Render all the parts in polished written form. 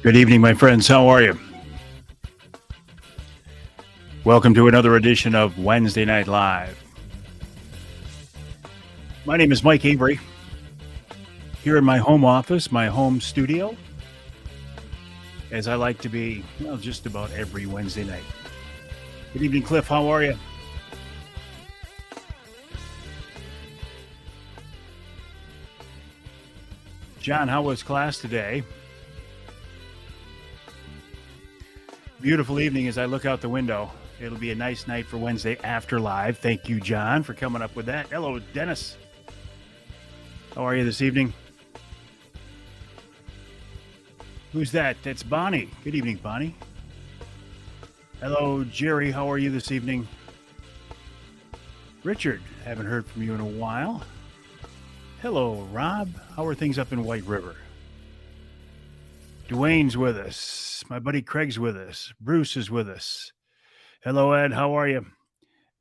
Good evening, my friends. How are you? Welcome to another edition of Wednesday Night Live. My name is Mike Avery. Here in my home office, my home studio, as I like to be, well, just about every Wednesday night. Good evening, Cliff. How are you? John, how was class today? Beautiful evening as I look out the window. It'll be a nice night for Wednesday after live. Thank you, John, for coming up with that. Hello, Dennis. How are you this evening? Who's that? That's Bonnie. Good evening, Bonnie. Hello, Jerry. How are you this evening? Richard, haven't heard from you in a while. Hello, Rob. How are things up in White River? Dwayne's with us. My buddy Craig's with us. Bruce is with us. Hello, Ed. How are you?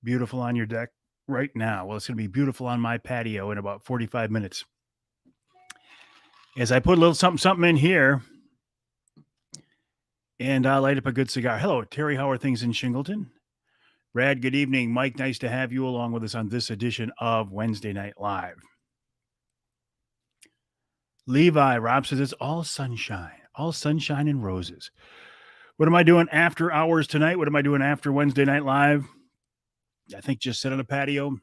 Beautiful on your deck right now. Well, it's going to be beautiful on my patio in about 45 minutes. As I put a little something in here, and I'll light up a good cigar. Hello, Terry. How are things in Shingleton? Brad, good evening. Mike, nice to have you along with us on this edition of Wednesday Night Live. Levi, Rob says it's all sunshine and roses. What am I doing after hours tonight? What am I doing after Wednesday Night Live? I think just sit on a patio,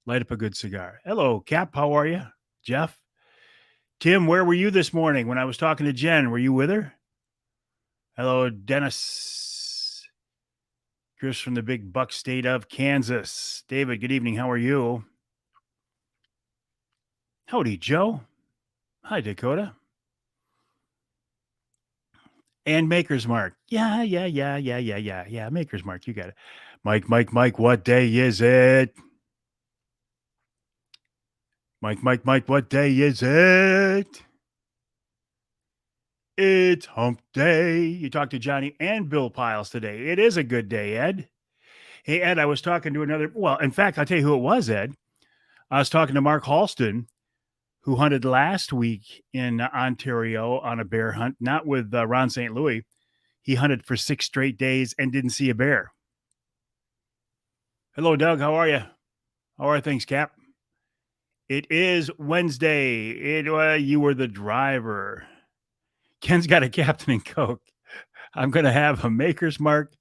light up a good cigar. Hello, Cap. How are you? Jeff? Tim, where were you this morning when I was talking to Jen? Were you with her? Hello, Dennis. Chris from the big buck state of Kansas. David, good evening. How are you? Howdy, Joe. Hi, Dakota. And Maker's Mark. Yeah. Maker's Mark, you got it. Mike, what day is it? Mike, what day is it? It's hump day. You talked to Johnny and Bill Piles today. It is a good day, Ed. Hey, Ed, I was talking to in fact, I'll tell you who it was, Ed. I was talking to Mark Halston, who hunted last week in Ontario on a bear hunt, not with Ron St. Louis. He hunted for 6 straight days and didn't see a bear. Hello, Doug. How are you? How are things, Cap? It is Wednesday. You were the driver. Ken's got a Captain and Coke. I'm going to have a Maker's Mark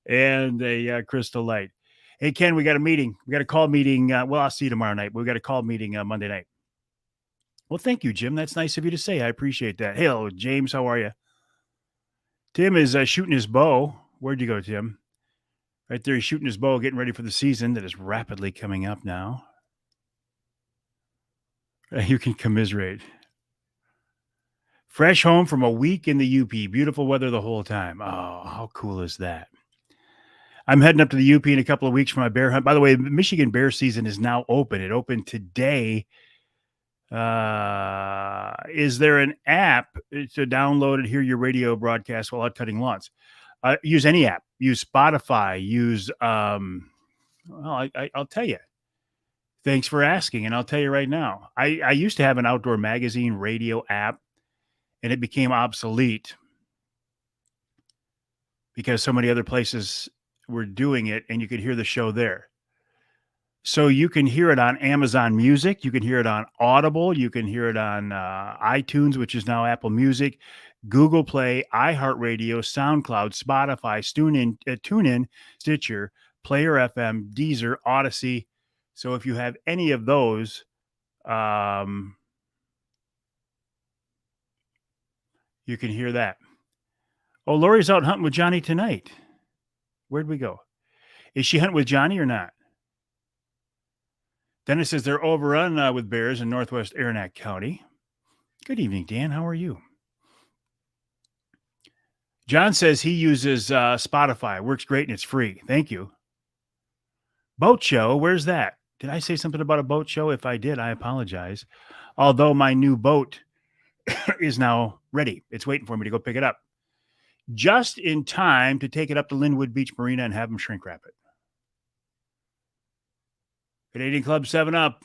and a Crystal Light. Hey, Ken, we got a meeting. We got a call meeting. I'll see you tomorrow night. But we got a call meeting Monday night. Well, thank you, Jim. That's nice of you to say. I appreciate that. Hey, hello, James. How are you? Tim is shooting his bow. Where'd you go, Tim? Right there, he's shooting his bow, getting ready for the season that is rapidly coming up now. You can commiserate. Fresh home from a week in the UP. Beautiful weather the whole time. Oh, how cool is that? I'm heading up to the UP in a couple of weeks for my bear hunt. By the way, Michigan bear season is now open. It opened today. Is there an app to download and hear your radio broadcast while out cutting lawns? Use any app. Use Spotify. Use, I'll tell you. Thanks for asking, and I'll tell you right now. I used to have an outdoor magazine radio app, and it became obsolete because so many other places were doing it, and you could hear the show there. So you can hear it on Amazon Music. You can hear it on Audible. You can hear it on iTunes, which is now Apple Music, Google Play, iHeartRadio, SoundCloud, Spotify, TuneIn, Stitcher, Player FM, Deezer, Odyssey. So if you have any of those, you can hear that. Oh, Lori's out hunting with Johnny tonight. Where'd we go? Is she hunting with Johnny or not? Dennis says they're overrun with bears in northwest Aranac County. Good evening, Dan. How are you? John says he uses Spotify. Works great and it's free. Thank you. Boat show. Where's that? Did I say something about a boat show? If I did, I apologize. Although my new boat is now ready. It's waiting for me to go pick it up. just in time to take it up to Linwood Beach Marina and have them shrink wrap it. Canadian Club 7 Up.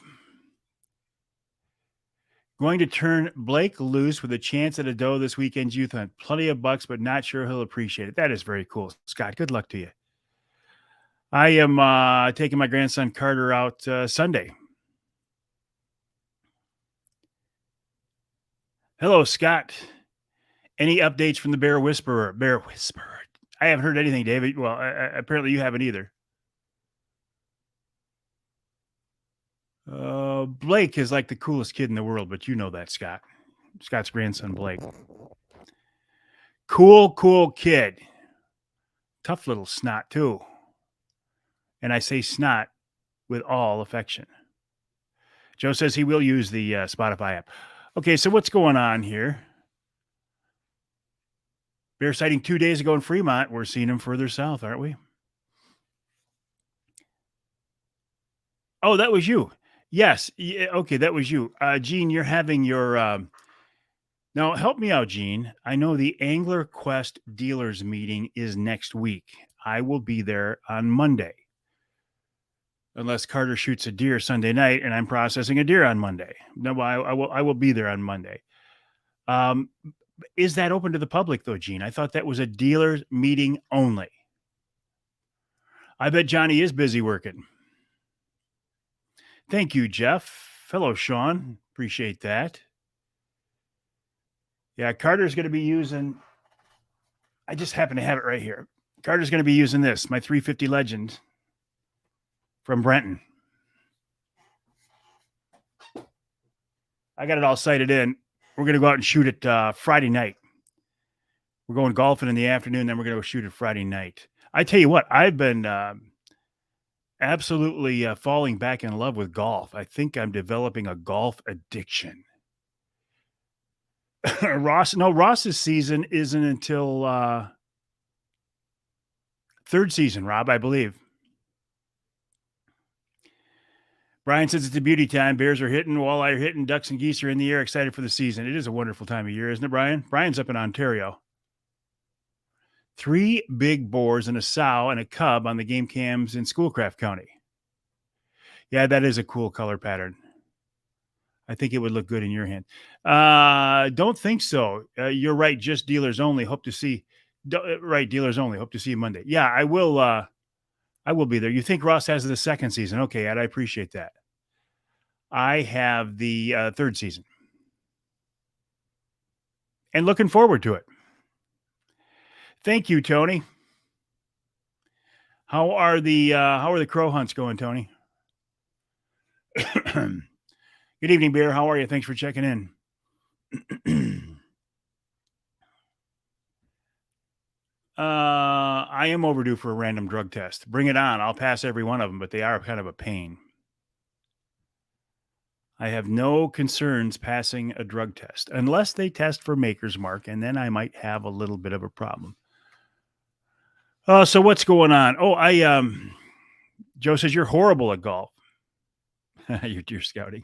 Going to turn Blake loose with a chance at a doe this weekend's youth hunt. Plenty of bucks, but not sure he'll appreciate it. That is very cool, Scott. Good luck to you. I am taking my grandson Carter out Sunday. Hello, Scott. Any updates from the Bear Whisperer? Bear Whisperer. I haven't heard anything, David. Well, apparently you haven't either. Blake is like the coolest kid in the world, but you know that, Scott. Scott's grandson, Blake. Cool kid. Tough little snot, too. And I say snot with all affection. Joe says he will use the Spotify app. Okay, so what's going on here? Bear sighting 2 days ago in Fremont. We're seeing him further south, aren't we? Oh, that was you. Yes. Yeah, okay, that was you. Gene, you're having your... Now, help me out, Gene. I know the Angler Quest dealers meeting is next week. I will be there on Monday. Unless Carter shoots a deer Sunday night and I'm processing a deer on Monday. No, I will be there on Monday. Is that open to the public, though, Gene? I thought that was a dealers meeting only. I bet Johnny is busy working. Thank you, Jeff. Hello, Sean. Appreciate that. Yeah, Carter's going to be using... I just happen to have it right here. Carter's going to be using this, my 350 Legend from Brenton. I got it all sighted in. We're going to go out and shoot it Friday night. We're going golfing in the afternoon, then we're going to go shoot it Friday night. I tell you what, I've been absolutely falling back in love with golf. I think I'm developing a golf addiction. Ross's season isn't until third season, Rob, I believe. Brian says it's a beauty time. Bears are hitting, walleye are hitting, ducks and geese are in the air. Excited for the season. It is a wonderful time of year, isn't it, Brian? Brian's up in Ontario. 3 big boars and a sow and a cub on the game cams in Schoolcraft County. Yeah, that is a cool color pattern. I think it would look good in your hand. Don't think so. You're right. Just dealers only. Hope to see. Right, dealers only. Hope to see you Monday. Yeah, I will. I will be there. You think Ross has the second season? Okay, Ed, I appreciate that. I have the third season, and looking forward to it. Thank you, Tony. How are the crow hunts going, Tony? Good evening, Bear. How are you? Thanks for checking in. I am overdue for a random drug test. Bring it on. I'll pass every one of them, but they are kind of a pain. I have no concerns passing a drug test unless they test for Maker's Mark, and then I might have a little bit of a problem. So what's going on? Joe says you're horrible at golf. You're scouting.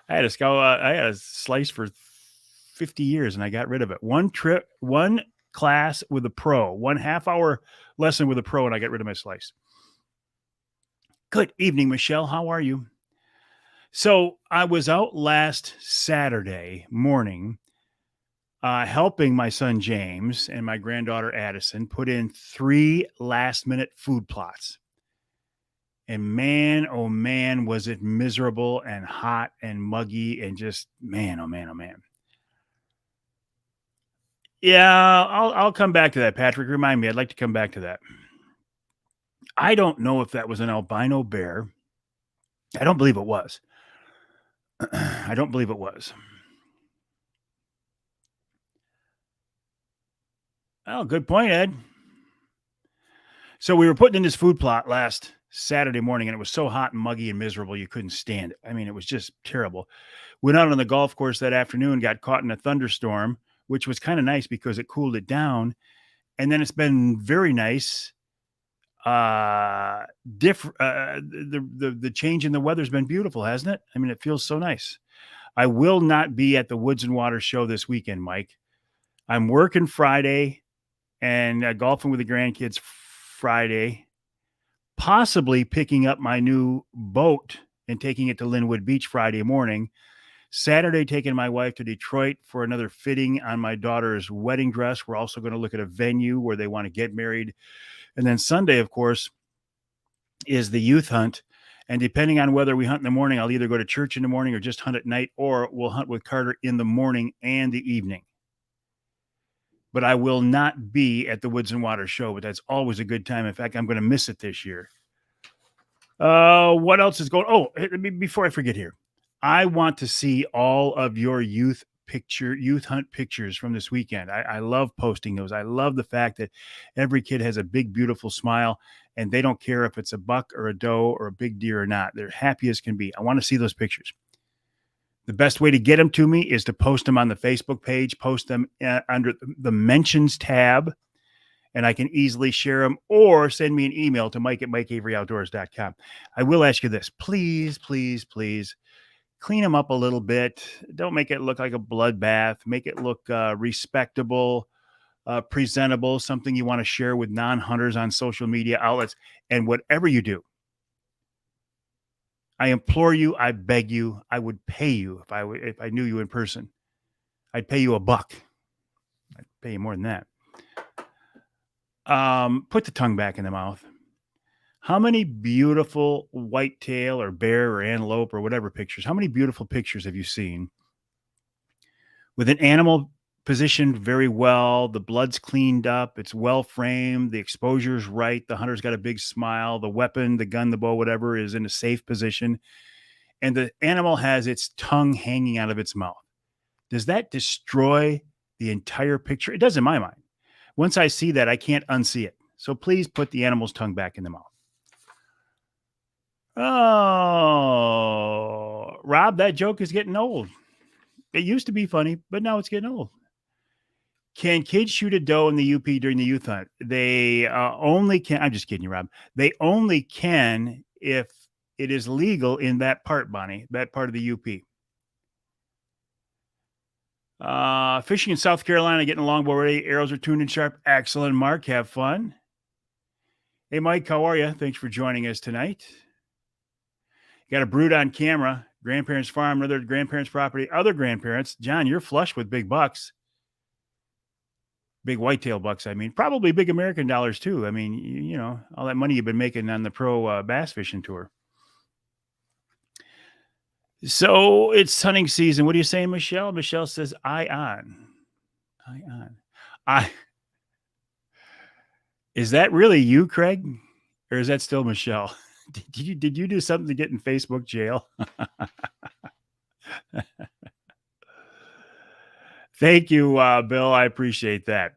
I had a slice for 50 years and I got rid of it. One class with a pro, 1.5 hour lesson with a pro, and I got rid of my slice. Good evening, Michelle. How are you? So I was out last Saturday morning helping my son James and my granddaughter Addison put in 3 last-minute food plots. And man, oh man, was it miserable and hot and muggy and just man, oh man, oh man. Yeah, I'll come back to that, Patrick. Remind me. I'd like to come back to that. I don't know if that was an albino bear. I don't believe it was. I don't believe it was. Oh, good point, Ed. So we were putting in this food plot last Saturday morning, and it was so hot and muggy and miserable you couldn't stand it. I mean, it was just terrible. Went out on the golf course that afternoon, got caught in a thunderstorm, which was kind of nice because it cooled it down. And then it's been very nice. The change in the weather's been beautiful, hasn't it? I mean, it feels so nice. I will not be at the Woods and Water show this weekend, Mike. I'm working Friday and golfing with the grandkids Friday, possibly picking up my new boat and taking it to Linwood Beach Friday morning. Saturday, taking my wife to Detroit for another fitting on my daughter's wedding dress. We're also going to look at a venue where they want to get married. And then Sunday, of course, is the youth hunt. And depending on whether we hunt in the morning, I'll either go to church in the morning or just hunt at night, or we'll hunt with Carter in the morning and the evening. But I will not be at the Woods and Water show, but that's always a good time. In fact, I'm going to miss it this year. What else is going? Oh, before I forget here, I want to see all of your youth hunt pictures from this weekend. I love posting those. I love the fact that every kid has a big, beautiful smile, and they don't care if it's a buck or a doe or a big deer or not. They're happy as can be. I want to see those pictures. The best way to get them to me is to post them on the Facebook page, post them under the mentions tab, and I can easily share them, or send me an email to mike@mikeaveryoutdoors.com. I will ask you this. Please, please, please clean them up a little bit. Don't make it look like a bloodbath. Make it look respectable, presentable, something you want to share with non-hunters on social media outlets. And whatever you do, I implore you, I beg you, I would pay you if I knew you in person. I'd pay you $1. I'd pay you more than that. Put the tongue back in the mouth. How many beautiful whitetail or bear or antelope or whatever pictures, how many beautiful pictures have you seen with an animal positioned very well, the blood's cleaned up, it's well framed, the exposure's right, the hunter's got a big smile, the weapon, the gun, the bow, whatever is in a safe position, and the animal has its tongue hanging out of its mouth? Does that destroy the entire picture? It does in my mind. Once I see that, I can't unsee it. So please put the animal's tongue back in the mouth. Oh, Rob, that joke is getting old. It used to be funny, but now it's getting old. Can kids shoot a doe in the UP during the youth hunt? They only can. I'm just kidding you, Rob. They only can if it is legal in that part, Bonnie, that part of the UP. Fishing in South Carolina, getting a longbow ready. Arrows are tuned and sharp. Excellent, Mark. Have fun. Hey, Mike, how are you? Thanks for joining us tonight. You got a brood on camera. Grandparents' farm, another grandparents' property, other grandparents. John, you're flush with big bucks. Big whitetail bucks, I mean. Probably big American dollars, too. I mean, you know, all that money you've been making on the pro bass fishing tour. So it's hunting season. What are you saying, Michelle? Michelle says, eye on. Eye on. Is that really you, Craig? Or is that still Michelle? Did you do something to get in Facebook jail? Thank you, Bill. I appreciate that.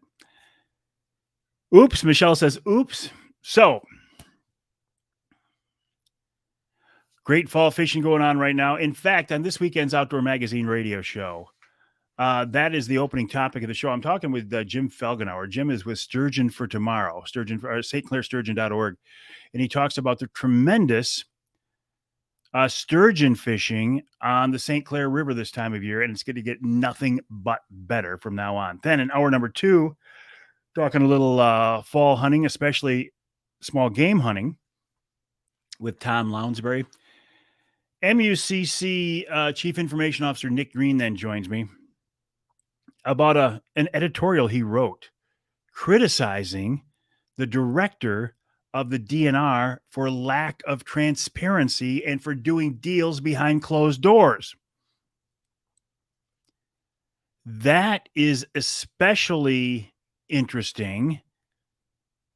Oops, Michelle says, oops. So, great fall fishing going on right now. In fact, on this weekend's Outdoor Magazine radio show, that is the opening topic of the show. I'm talking with Jim Felgenauer. Jim is with Sturgeon for Tomorrow, stclairsturgeon.org. And he talks about the tremendous sturgeon fishing on the St. Clair River this time of year, and it's going to get nothing but better from now on. Then in hour number 2, talking a little fall hunting, especially small game hunting, with Tom Lounsbury. MUCC Chief Information Officer Nick Green then joins me about an editorial he wrote criticizing the director of the DNR for lack of transparency and for doing deals behind closed doors. That is especially interesting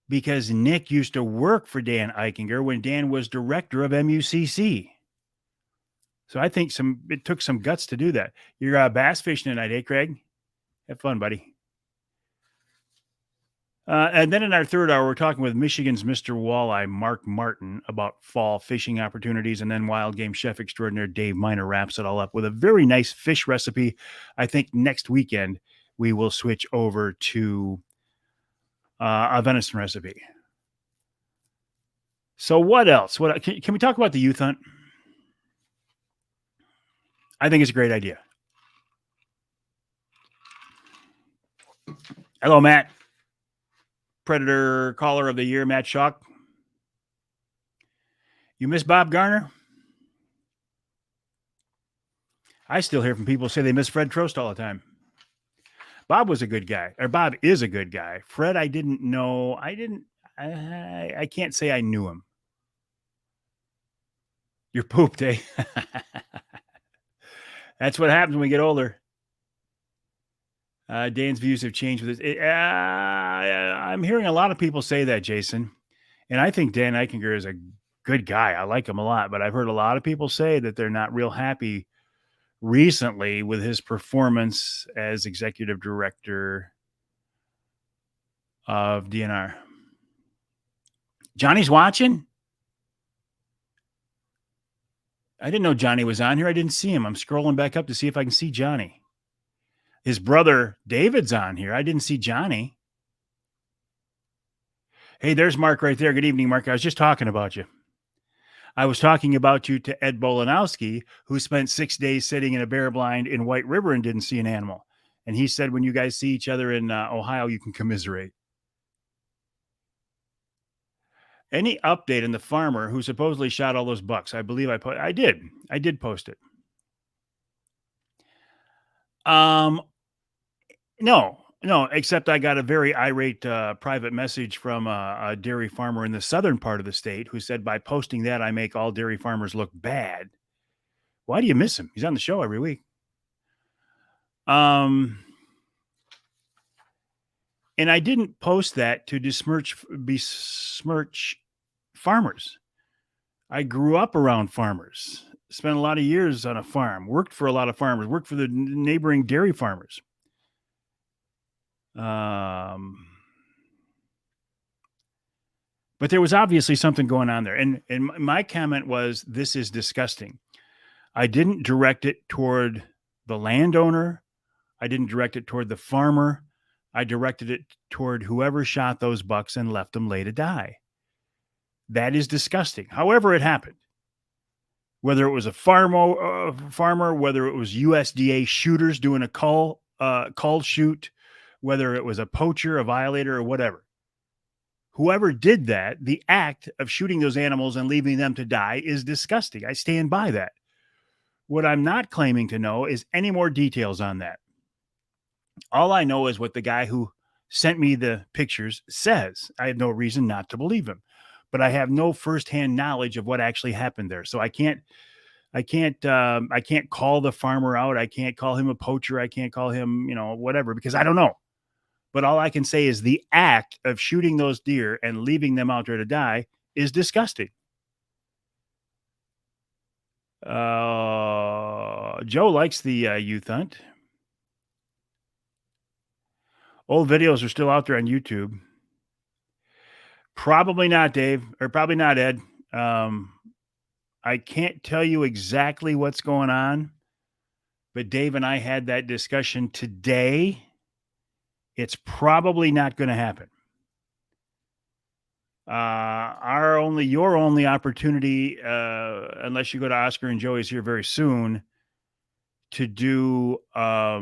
because Nick used to work for Dan Eichinger when Dan was director of MUCC. So I think it took some guts to do that. You're bass fishing tonight, eh, Craig? Have fun, buddy. And then in our third hour, we're talking with Michigan's Mr. Walleye, Mark Martin, about fall fishing opportunities. And then wild game chef extraordinaire Dave Miner wraps it all up with a very nice fish recipe. I think next weekend we will switch over to a venison recipe. So what else? Can we talk about the youth hunt? I think it's a great idea. Hello, Matt. Predator Caller of the Year, Matt Schock. You miss Bob Garner? I still hear from people say they miss Fred Trost all the time. Bob was a good guy, or Bob is a good guy. Fred, I didn't know. I can't say I knew him. You're pooped, eh? That's what happens when we get older. Dan's views have changed with this. I'm hearing a lot of people say that, Jason. And I think Dan Eichinger is a good guy. I like him a lot, but I've heard a lot of people say that they're not real happy recently with his performance as executive director of DNR. Johnny's watching? I didn't know Johnny was on here. I didn't see him. I'm scrolling back up to see if I can see Johnny. His brother David's on here. I didn't see Johnny. Hey, there's Mark right there. Good evening, Mark. I was just talking about you. I was talking about you to Ed Bolanowski, who spent 6 days sitting in a bear blind in White River and didn't see an animal. And he said, when you guys see each other in Ohio, you can commiserate. Any update on the farmer who supposedly shot all those bucks? I believe I did post it. No, except I got a very irate private message from a dairy farmer in the southern part of the state who said, by posting that, I make all dairy farmers look bad. Why do you miss him? He's on the show every week. And I didn't post that to besmirch farmers. I grew up around farmers, spent a lot of years on a farm, worked for a lot of farmers, worked for the neighboring dairy farmers. But there was obviously something going on there. And my comment was, this is disgusting. I didn't direct it toward the landowner. I didn't direct it toward the farmer. I directed it toward whoever shot those bucks and left them lay to die. That is disgusting. However it happened, whether it was a farmer, whether it was USDA shooters doing a call shoot, whether it was a poacher, a violator, or whatever. Whoever did that, the act of shooting those animals and leaving them to die is disgusting. I stand by that. What I'm not claiming to know is any more details on that. All I know is what the guy who sent me the pictures says. I have no reason not to believe him, but I have no firsthand knowledge of what actually happened there. So I can't call the farmer out. I can't call him a poacher. I can't call him, whatever, because I don't know. But all I can say is the act of shooting those deer and leaving them out there to die is disgusting. Joe likes the youth hunt. Old videos are still out there on YouTube. Probably not, Dave, or probably not, Ed. I can't tell you exactly what's going on, but Dave and I had that discussion today. It's probably not going to happen. Your only opportunity, unless you go to Oscar and Joey's here very soon, to do a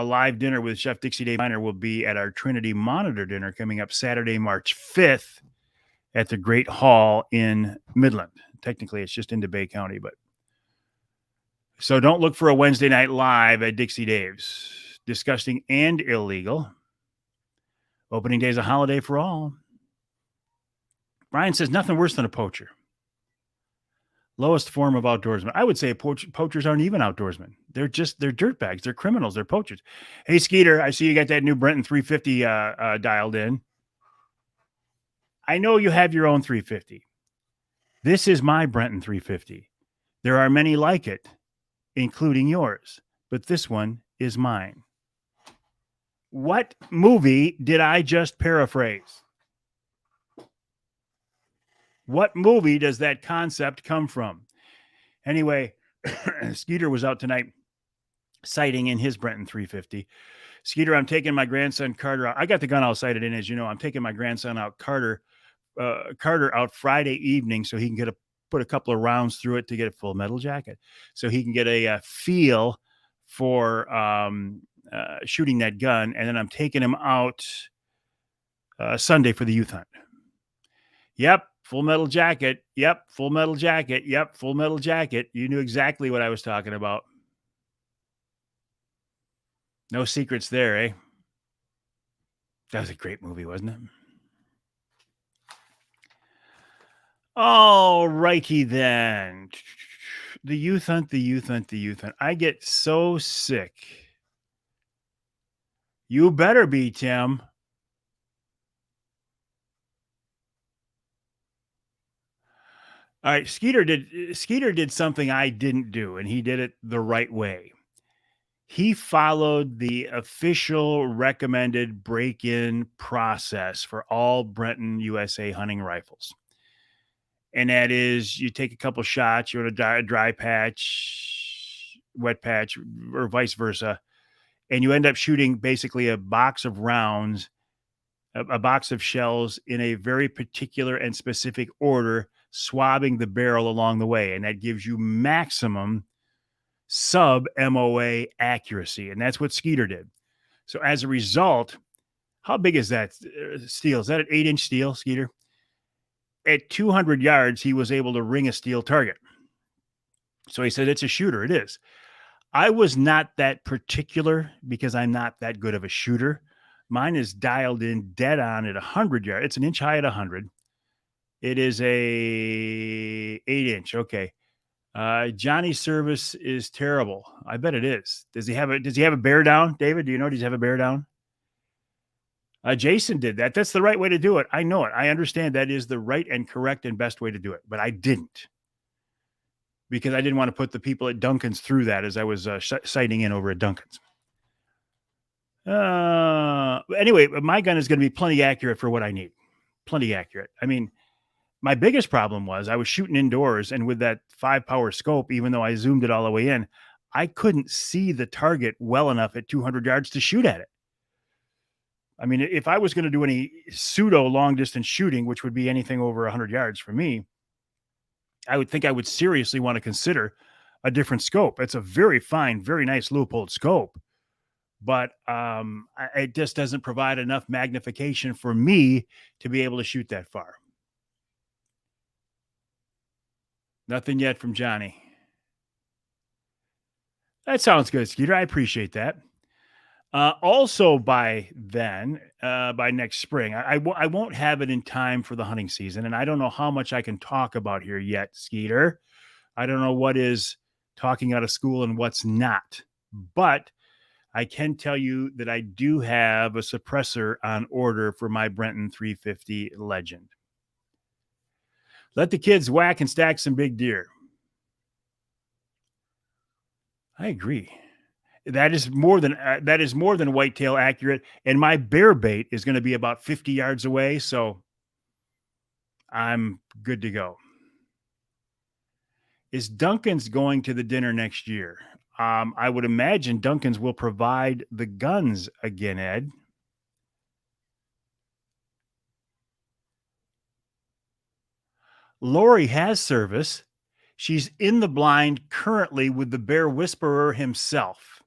live dinner with Chef Dixie Dave Miner will be at our Trinity Monitor dinner coming up Saturday, March 5th at the Great Hall in Midland. Technically, it's just in DeBay County, but so don't look for a Wednesday night live at Dixie Dave's. Disgusting and illegal. Opening day is a holiday for all. Brian says nothing worse than a poacher. Lowest form of outdoorsman. I would say poachers aren't even outdoorsmen. They're dirtbags. They're criminals. They're poachers. Hey, Skeeter, I see you got that new Brenton 350 dialed in. I know you have your own 350. This is my Brenton 350. There are many like it, including yours, but this one is mine. What movie did I just paraphrase? What movie does that concept come from? Anyway, Skeeter was out tonight sighting in his Brenton 350. Skeeter, I'm taking my grandson Carter out. I got the gun all sighted in, as you know. I'm taking my grandson out, Carter out Friday evening so he can put a couple of rounds through it to get a full metal jacket, so he can get a feel for shooting that gun, and then I'm taking him out Sunday for the youth hunt. Yep, Full Metal Jacket. Yep, Full Metal Jacket. Yep, Full Metal Jacket. You knew exactly what I was talking about. No secrets there, eh? That was a great movie, wasn't it? All righty then. The youth hunt, the youth hunt, the youth hunt. I get so sick. You better be, Tim. All right, Skeeter did something I didn't do, and he did it the right way. He followed the official recommended break-in process for all Brenton USA hunting rifles. And that is you take a couple shots, you're in a dry patch, wet patch, or vice versa, and you end up shooting basically a box of rounds, a box of shells in a very particular and specific order, swabbing the barrel along the way. And that gives you maximum sub MOA accuracy. And that's what Skeeter did. So as a result, how big is that steel? Is that an 8-inch steel, Skeeter? At 200 yards, he was able to ring a steel target. So he said, it's a shooter. It is. I was not that particular because I'm not that good of a shooter. Mine is dialed in dead on at 100 yards. It's an inch high at 100. It is a 8-inch. Okay. Johnny's service is terrible. I bet it is. Does he have a bear down, David? Do you know? Does he have a bear down? Jason did that. That's the right way to do it. I know it. I understand that is the right and correct and best way to do it, but I didn't because I didn't want to put the people at Duncan's through that as I was sighting in over at Duncan's. Anyway, my gun is going to be plenty accurate for what I need. Plenty accurate. I mean, my biggest problem was I was shooting indoors, and with that 5-power scope, even though I zoomed it all the way in, I couldn't see the target well enough at 200 yards to shoot at it. I mean, if I was going to do any pseudo long distance shooting, which would be anything over 100 yards for me, I would think I would seriously want to consider a different scope. It's a very fine, very nice Leupold scope, but it just doesn't provide enough magnification for me to be able to shoot that far. Nothing yet from Johnny. That sounds good, Skeeter. I appreciate that. Also by then, by next spring, I won't have it in time for the hunting season. And I don't know how much I can talk about here yet, Skeeter. I don't know what is talking out of school and what's not. But I can tell you that I do have a suppressor on order for my Brenton 350 Legend. Let the kids whack and stack some big deer. I agree. That is more than whitetail accurate. And my bear bait is going to be about 50 yards away. So I'm good to go. Is Duncan's going to the dinner next year? I would imagine Duncan's will provide the guns again, Ed. Lori has service. She's in the blind currently with the Bear Whisperer himself.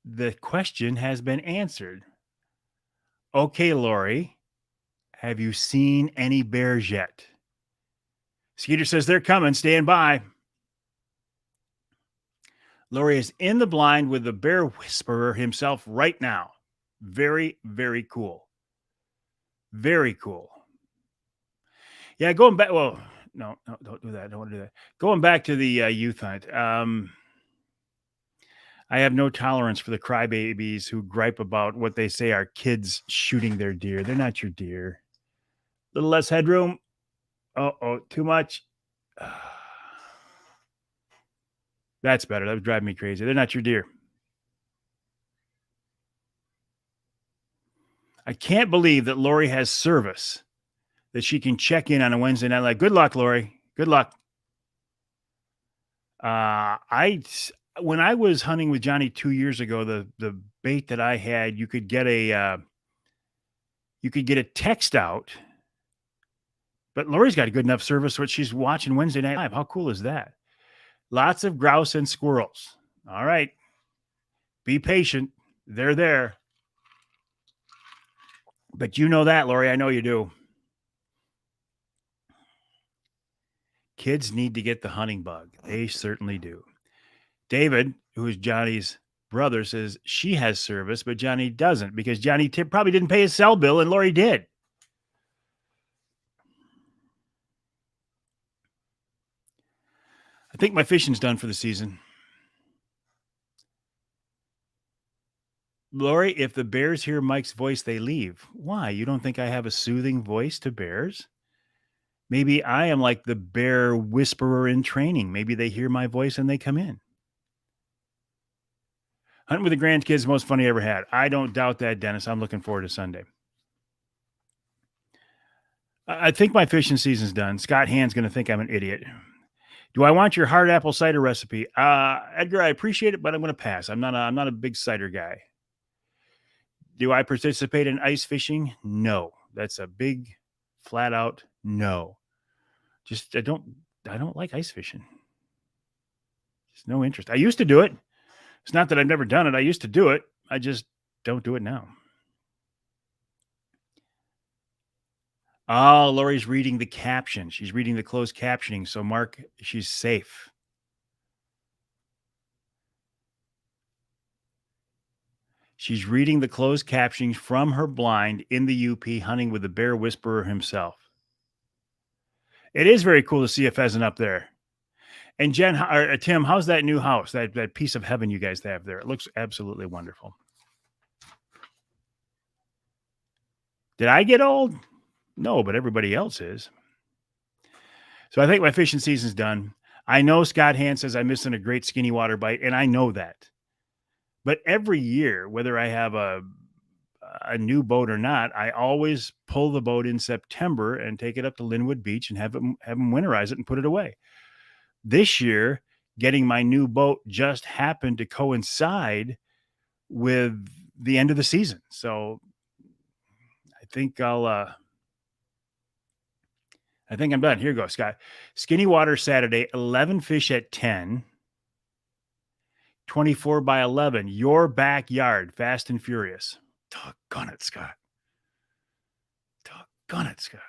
The question has been answered. Okay, Lori, have you seen any bears yet? Skeeter says they're coming. Stand by. Lori is in the blind with the Bear Whisperer himself right now. Very, very cool. Very cool. Yeah, going back. Well, no, don't do that. I don't want to do that. Going back to the youth hunt. I have no tolerance for the crybabies who gripe about what they say are kids shooting their deer. They're not your deer. A little less headroom. Oh, too much. That's better. That would drive me crazy. They're not your deer. I can't believe that Lori has service, that she can check in on a Wednesday night like, good luck, Lori. Good luck. When I was hunting with Johnny 2 years ago, the bait that I had, you could get a text out, but Lori's got a good enough service so she's watching Wednesday Night Live. How cool is that? Lots of grouse and squirrels. All right. Be patient. They're there. But you know that, Lori. I know you do. Kids need to get the hunting bug. They certainly do. David, who is Johnny's brother, says she has service, but Johnny doesn't because Johnny probably didn't pay his cell bill and Lori did. I think my fishing's done for the season. Lori, if the bears hear Mike's voice, they leave. Why? You don't think I have a soothing voice to bears? Maybe I am like the bear whisperer in training. Maybe they hear my voice and they come in. Hunting with the grandkids, the most fun I ever had. I don't doubt that, Dennis. I'm looking forward to Sunday. I think my fishing season's done. Scott Hand's going to think I'm an idiot. Do I want your hard apple cider recipe? Edgar, I appreciate it, but I'm going to pass. I'm not a big cider guy. Do I participate in ice fishing? No. That's a big flat out no. Just I don't like ice fishing. There's no interest. I used to do it. It's not that I've never done it. I used to do it. I just don't do it now. Oh, Lori's reading the caption. She's reading the closed captioning. So, Mark, she's safe. She's reading the closed captioning from her blind in the UP, hunting with the bear whisperer himself. It is very cool to see a pheasant up there. And Jen, or Tim, how's that new house, that piece of heaven you guys have there? It looks absolutely wonderful. Did I get old? No, but everybody else is. So I think my fishing season's done. I know Scott Hand says I'm missing a great skinny water bite, and I know that. But every year, whether I have a new boat or not, I always pull the boat in September and take it up to Linwood Beach and have them winterize it and put it away. This year, getting my new boat just happened to coincide with the end of the season. So I think I'm done. Here you go, Scott. Skinny water Saturday, 11 fish at 10, 24 by 11, your backyard, fast and furious. Doggone it, Scott. Doggone it, Scott.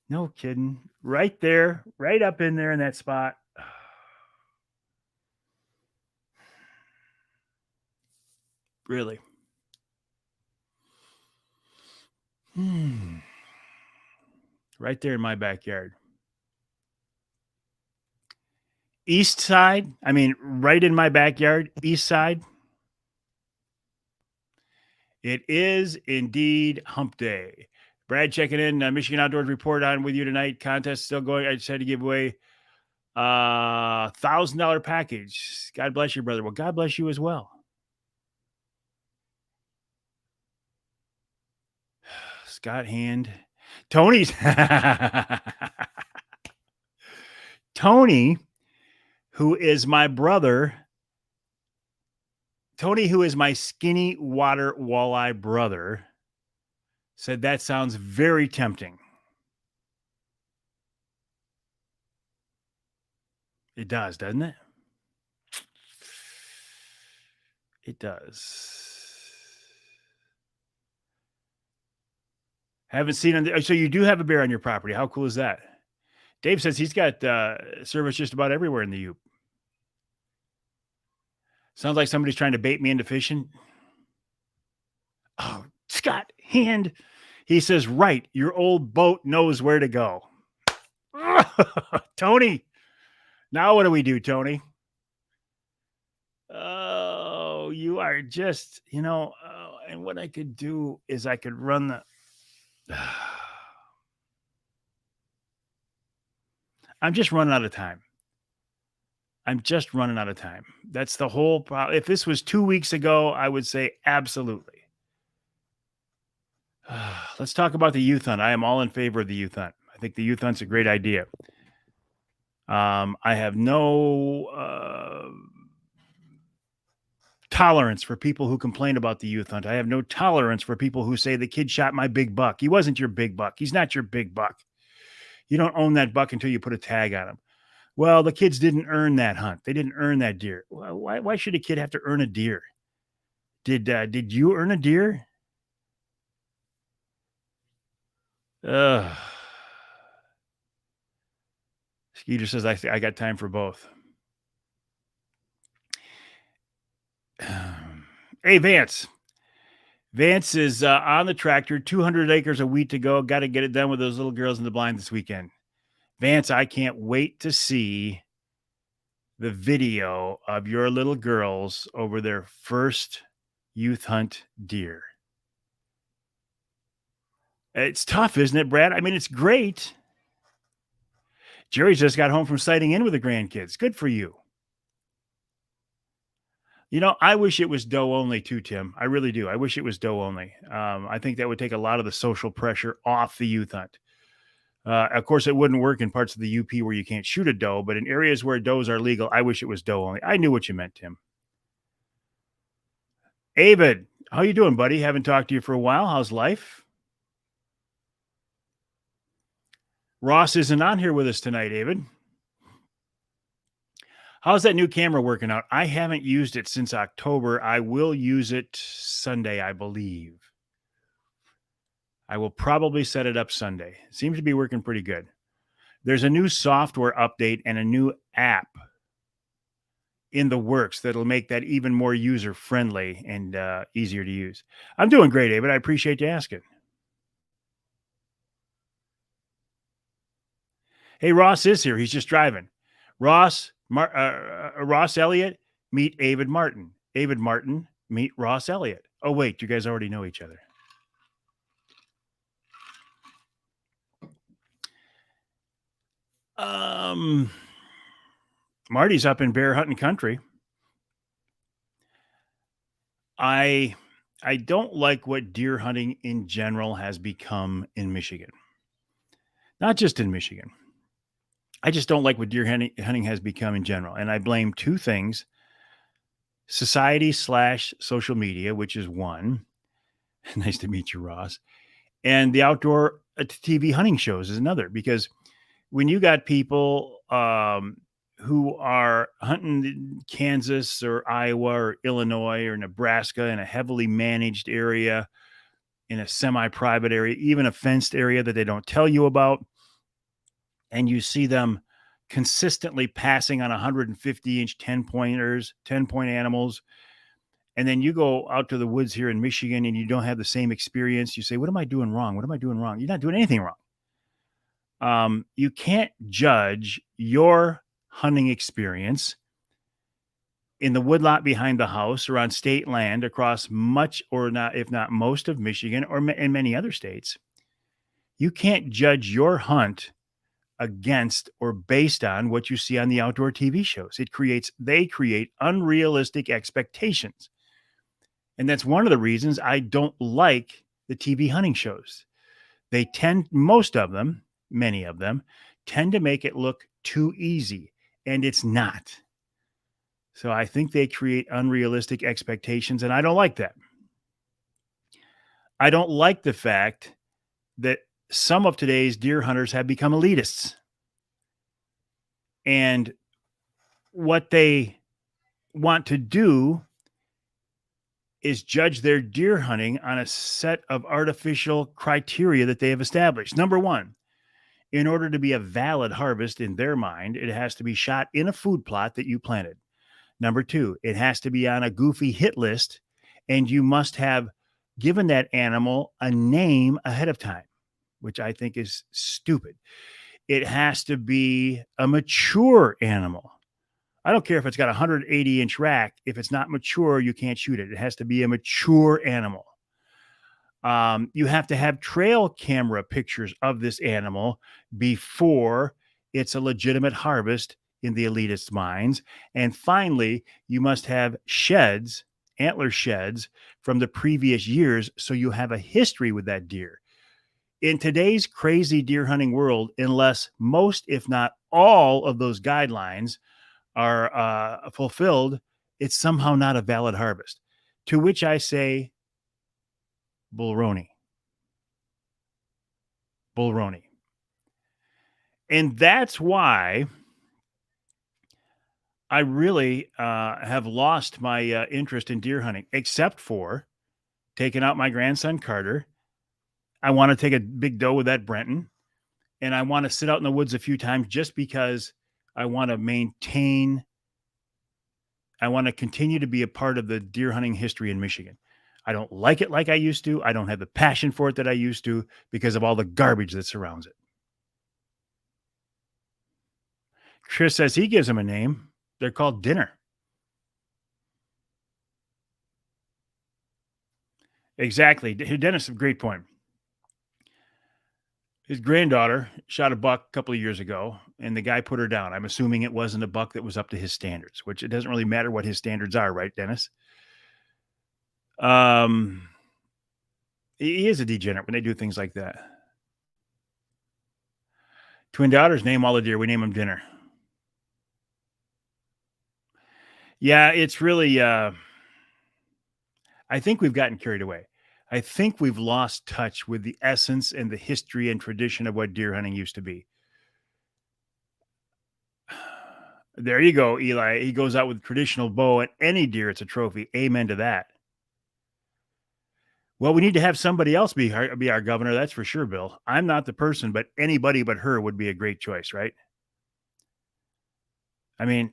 No kidding. Right there, right up in there in that spot. Really. Right there in my backyard. East side, I mean, right in my backyard, east side. It is indeed hump day. Brad checking in. Michigan Outdoors Report on with you tonight. Contest still going. I just had to give away $1,000 package. God bless you, brother. Well, God bless you as well. Scott Hand. Tony's. Tony, who is my brother. Tony, who is my skinny water walleye brother, said that sounds very tempting. It does, doesn't it? It does. Haven't seen on so you do have a bear on your property. How cool is that? Dave says he's got service just about everywhere in the U. Sounds like somebody's trying to bait me into fishing. Oh, Scott Hand. He says, right, your old boat knows where to go. Tony. Now what do we do, Tony? Oh, you are just, and what I could do is I could run the... I'm just running out of time. That's the whole problem. If this was 2 weeks ago, I would say absolutely. Let's talk about the youth hunt. I am all in favor of the youth hunt. I think the youth hunt's a great idea. I have no tolerance for people who complain about the youth hunt. I have no tolerance for people who say the kid shot my big buck. He wasn't your big buck. He's not your big buck. You don't own that buck until you put a tag on him. Well, the kids didn't earn that hunt. They didn't earn that deer. Why should a kid have to earn a deer? Did you earn a deer? Ugh. Skeeter says, I got time for both. Hey, Vance. Vance is on the tractor, 200 acres of wheat to go. Got to get it done with those little girls in the blind this weekend. Vance, I can't wait to see the video of your little girls over their first youth hunt deer. It's tough, isn't it, Brad? I mean, it's great. Jerry just got home from sighting in with the grandkids. Good for you. You know, I wish it was doe only too, Tim. I really do. I wish it was doe only. I think that would take a lot of the social pressure off the youth hunt. Of course, it wouldn't work in parts of the UP where you can't shoot a doe, but in areas where does are legal, I wish it was doe only. I knew what you meant, Tim. Avid, how you doing, buddy? Haven't talked to you for a while. How's life? Ross isn't on here with us tonight, David. How's that new camera working out? I haven't used it since October. I will use it Sunday, I believe. I will probably set it up Sunday. Seems to be working pretty good. There's a new software update and a new app in the works that'll make that even more user friendly and easier to use. I'm doing great, David. I appreciate you asking. Hey, Ross is here. He's just driving. Ross Elliott, meet Avid Martin. Avid Martin, meet Ross Elliott. Oh, wait, you guys already know each other. Marty's up in bear hunting country. I don't like what deer hunting in general has become in Michigan. Not just in Michigan. I just don't like what deer hunting has become in general. And I blame two things: society/social media, which is one. Nice to meet you, Ross. And the outdoor TV hunting shows is another, because when you got people who are hunting in Kansas or Iowa or Illinois or Nebraska in a heavily managed area, in a semi-private area, even a fenced area that they don't tell you about, and you see them consistently passing on 150-inch 10-point animals, and then you go out to the woods here in Michigan and you don't have the same experience, you say, what am I doing wrong? What am I doing wrong? You're not doing anything wrong. You can't judge your hunting experience in the woodlot behind the house or on state land across much or not, if not most of Michigan or in many other states. You can't judge your hunt against or based on what you see on the outdoor TV shows. They create unrealistic expectations. And that's one of the reasons I don't like the TV hunting shows. Most of them, many of them, tend to make it look too easy, and it's not. So I think they create unrealistic expectations, and I don't like that. I don't like the fact that some of today's deer hunters have become elitists. And what they want to do is judge their deer hunting on a set of artificial criteria that they have established. Number one, in order to be a valid harvest in their mind, it has to be shot in a food plot that you planted. Number two, it has to be on a goofy hit list, and you must have given that animal a name ahead of time, which I think is stupid. It has to be a mature animal. I don't care if it's got a 180-inch rack. If it's not mature, you can't shoot it. It has to be a mature animal. You have to have trail camera pictures of this animal before it's a legitimate harvest in the elitist minds. And finally, you must have antler sheds from the previous years, so you have a history with that deer. In today's crazy deer hunting world, unless most, if not all, of those guidelines are fulfilled, it's somehow not a valid harvest. To which I say, bullroni. And that's why I really have lost my interest in deer hunting, except for taking out my grandson Carter. I want to take a big doe with that Brenton, and I want to sit out in the woods a few times just because I want to maintain. I want to continue to be a part of the deer hunting history in Michigan. I don't like it like I used to. I don't have the passion for it that I used to because of all the garbage that surrounds it. Chris says he gives them a name. They're called dinner. Exactly. Dennis, a great point. His granddaughter shot a buck a couple of years ago, and the guy put her down. I'm assuming it wasn't a buck that was up to his standards, which it doesn't really matter what his standards are, right, Dennis? Um, he is a degenerate when they do things like that. Twin daughters name all the deer. We name them dinner. Yeah, it's really. I think we've gotten carried away. I think we've lost touch with the essence and the history and tradition of what deer hunting used to be. There you go, Eli. He goes out with traditional bow and any deer, it's a trophy. Amen to that. Well, we need to have somebody else be our governor. That's for sure, Bill. I'm not the person, but anybody but her would be a great choice, right? I mean,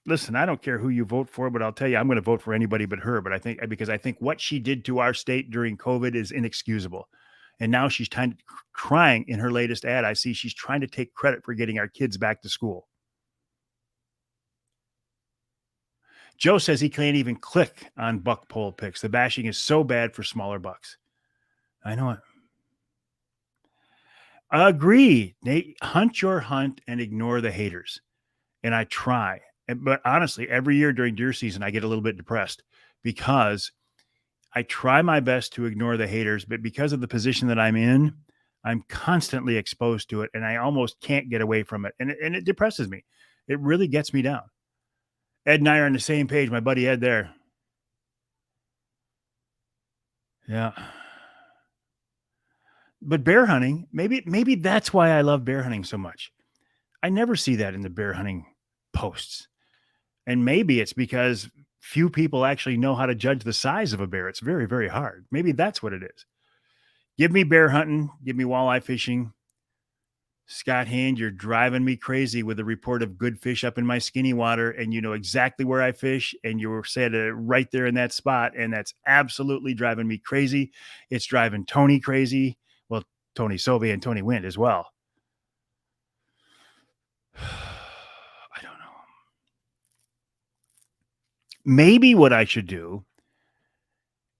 listen, I don't care who you vote for, but I'll tell you, I'm going to vote for anybody but her. But I think because I think what she did to our state during COVID is inexcusable. And now she's trying in her latest ad. I see she's trying to take credit for getting our kids back to school. Joe says he can't even click on buck poll picks. The bashing is so bad for smaller bucks. I know it. Agree. Nate, hunt your hunt and ignore the haters. And I try. But honestly, every year during deer season, I get a little bit depressed because I try my best to ignore the haters, but because of the position that I'm in, I'm constantly exposed to it and I almost can't get away from it. And it depresses me. It really gets me down. Ed and I are on the same page. My buddy Ed there. Yeah. But bear hunting, maybe that's why I love bear hunting so much. I never see that in the bear hunting posts. And maybe it's because few people actually know how to judge the size of a bear. It's very, very hard. Maybe that's what it is. Give me bear hunting. Give me walleye fishing. Scott Hand, you're driving me crazy with the report of good fish up in my skinny water. And you know exactly where I fish. And you were said right there in that spot. And that's absolutely driving me crazy. It's driving Tony crazy. Well, Tony Sovey and Tony Wind as well. I don't know. Maybe what I should do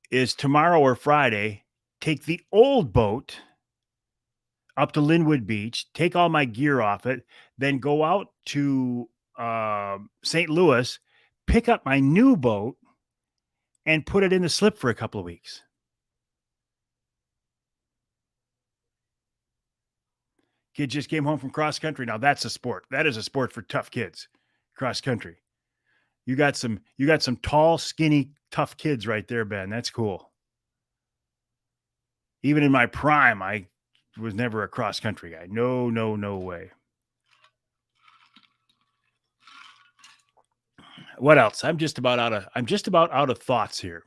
is tomorrow or Friday, take the old boat up to Linwood Beach, take all my gear off it, then go out to St. Louis, pick up my new boat, and put it in the slip for a couple of weeks. Kid just came home from cross country. Now that's a sport. That is a sport for tough kids. Cross country. You got some tall, skinny, tough kids right there, Ben. That's cool. Even in my prime, I was never a cross country guy. No way. What else? I'm just about out of thoughts here.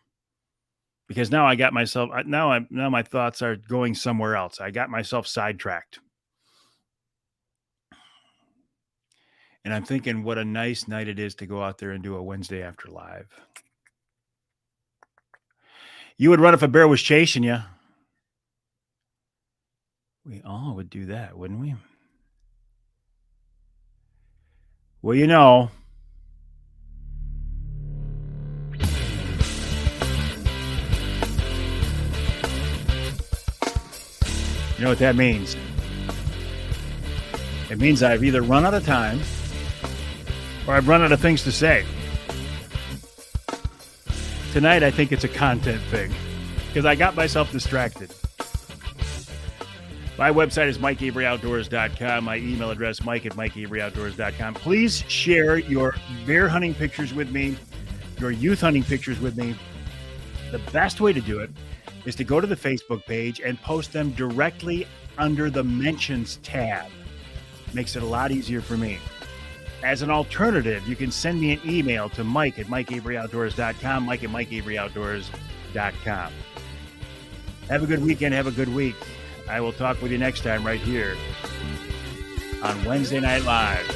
Because now I got myself now my thoughts are going somewhere else. I got myself sidetracked. And I'm thinking what a nice night it is to go out there and do a Wednesday After Live. You would run if a bear was chasing you. We all would do that, wouldn't we? Well, you know. You know what that means? It means I've either run out of time or I've run out of things to say. Tonight, I think it's a content thing because I got myself distracted. My website is MikeAveryOutdoors.com. My email address, mike@MikeAveryOutdoors.com. Please share your bear hunting pictures with me, your youth hunting pictures with me. The best way to do it is to go to the Facebook page and post them directly under the mentions tab. Makes it a lot easier for me. As an alternative, you can send me an email to mike@mikeaveryoutdoors.com, mike@mikeaveryoutdoors.com. Have a good weekend. Have a good week. I will talk with you next time right here on Wednesday Night Live.